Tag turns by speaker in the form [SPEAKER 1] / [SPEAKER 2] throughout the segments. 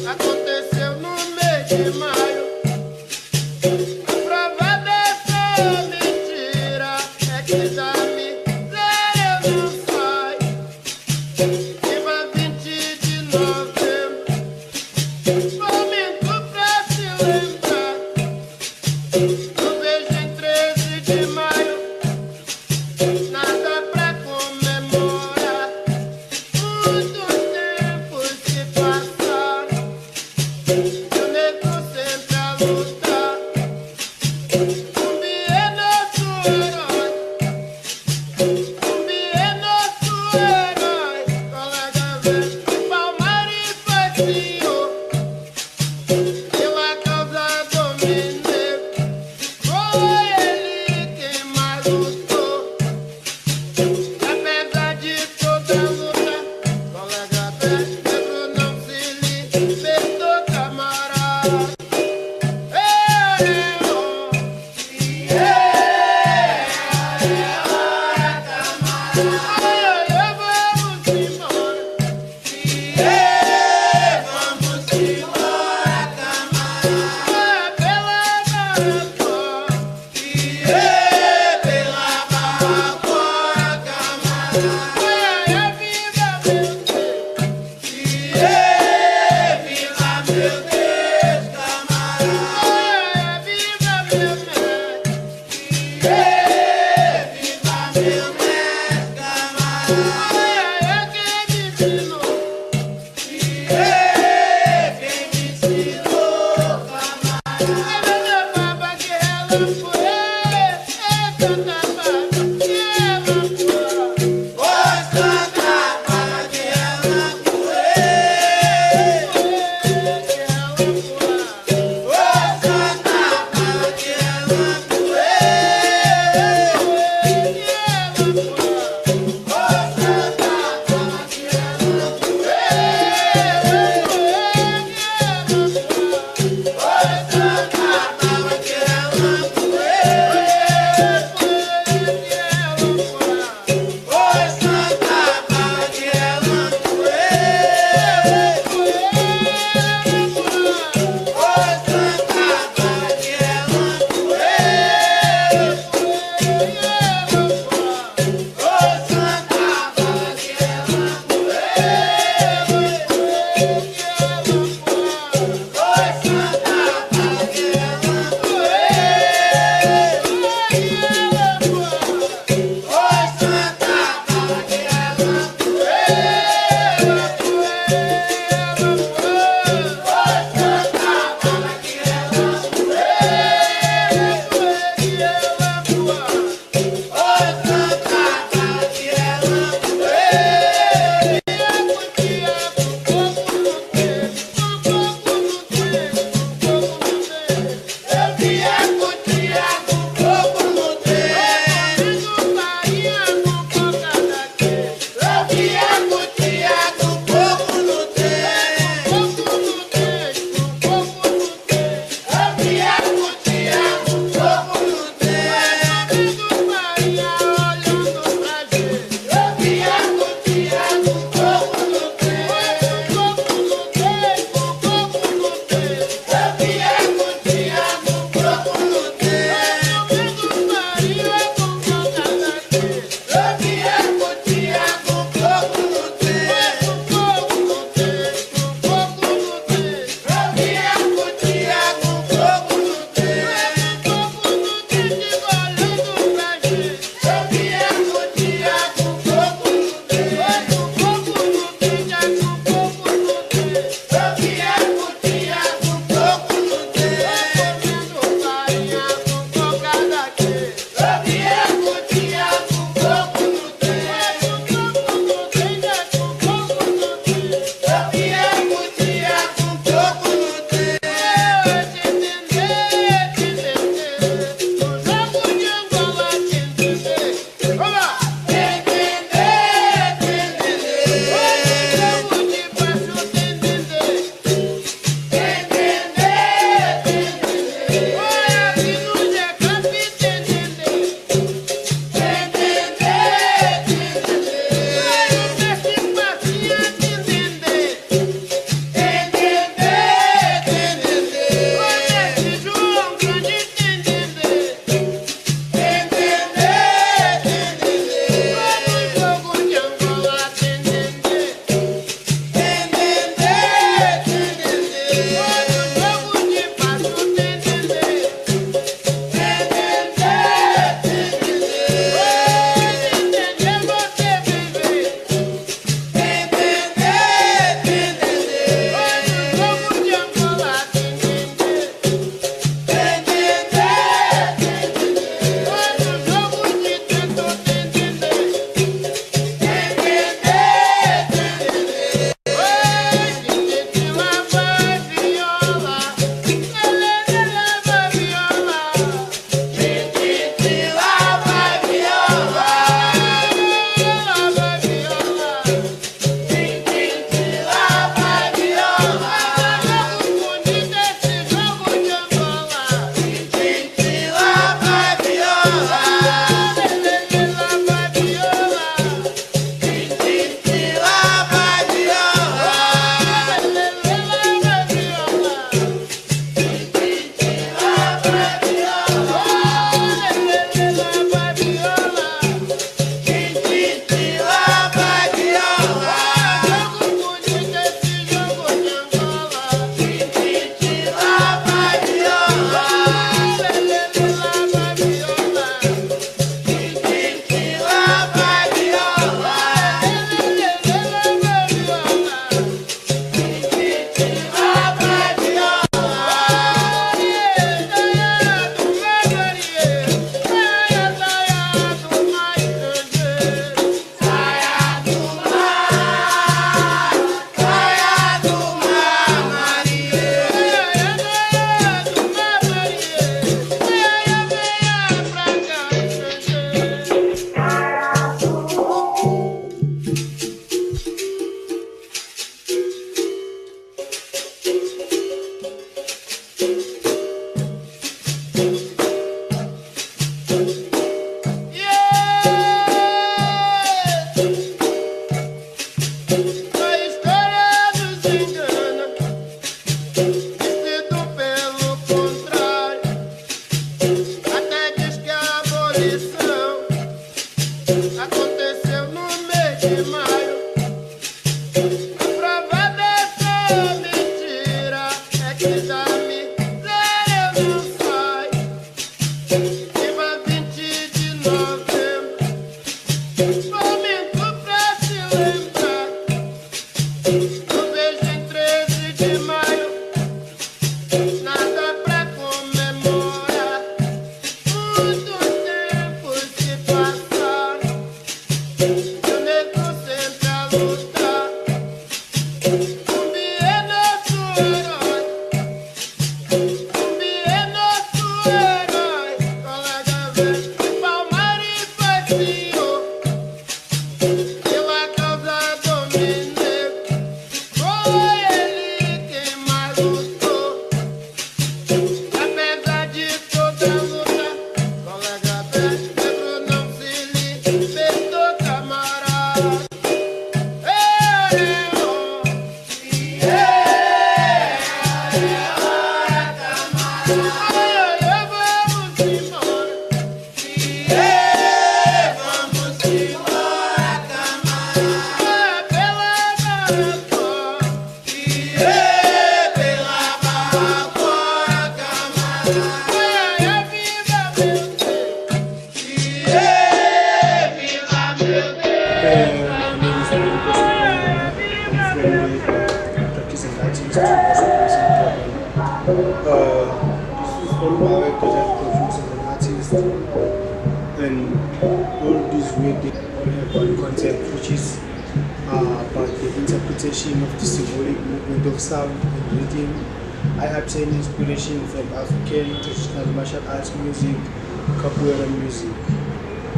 [SPEAKER 1] Aconteceu no mês de maio. A prova dessa mentira é que da miséria eu não saio. Viva 20 de novembro, momento pra se lembrar. Um beijo em 13 de maio, nada pra comemorar. Muitos tempos se passaram, e o negro sempre a lutar. Zumbi é nosso herói, Zumbi é nosso herói. Colega velho de Palmares foi senhor pela causa do mineiro. Foi ele quem mais lutou. Apesar de toda luta, colega
[SPEAKER 2] And all this work they all have one concept, which is about the interpretation of the symbolic movement of sound and rhythm. I obtain inspiration from African traditional martial arts music, capoeira music.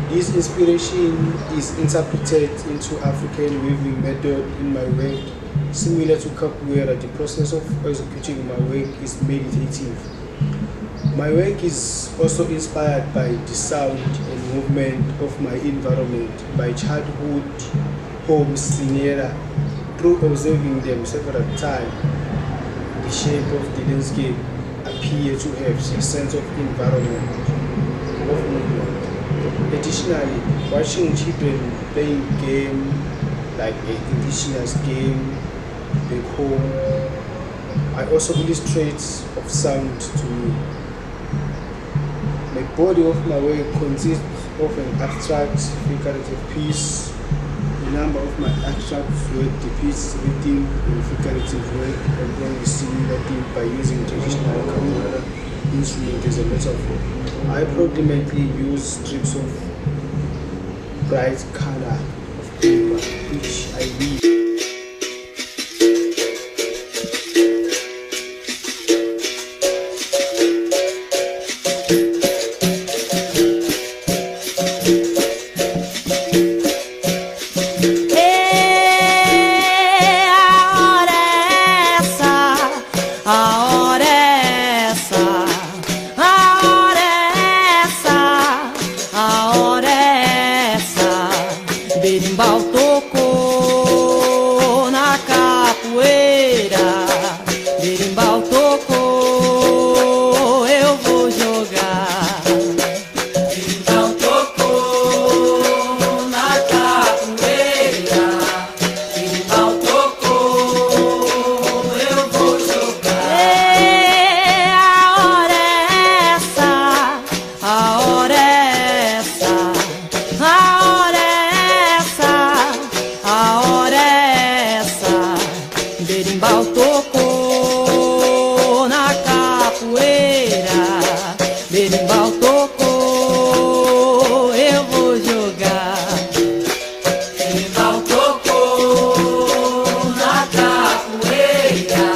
[SPEAKER 2] This inspiration is interpreted into African weaving method in my work. Similar to capoeira, the process of executing my work is meditative. My work is also inspired by the sound and movement of my environment, my childhood home scenario. Through observing them several times, the shape of the landscape appear to have a sense of environment, of movement. Additionally, watching children playing game like an indigenous game back home, I also illustrate of sound to me. The body of my work consists of an abstract figurative piece. The number of my abstract work depicts rhythm and figurative work along the similar theme by using traditional capoeira instrument as a metaphor. I predominantly use strips of bright color of paper which I weave.
[SPEAKER 3] Berimbau tocou na capoeira, berimbau tocou, eu vou jogar. Berimbau tocou na capoeira, berimbau tocou, eu vou jogar. A hora é essa, a hora é essa, a hora é a hora é essa. Berimbau tocou na capoeira, berimbau tocou, eu vou jogar. Berimbau tocou na capoeira,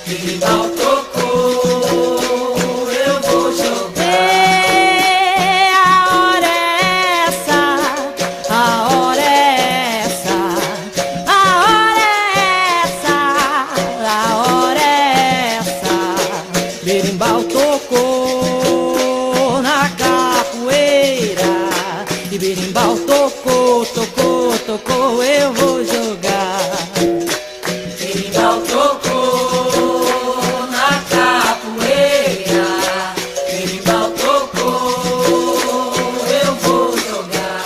[SPEAKER 3] berimbau tocou, eu vou jogar. A hora é essa, a hora é berimbau tocou na capoeira, e berimbau tocou, tocou, tocou, eu vou jogar. Berimbau tocou na capoeira, berimbau tocou, eu vou jogar.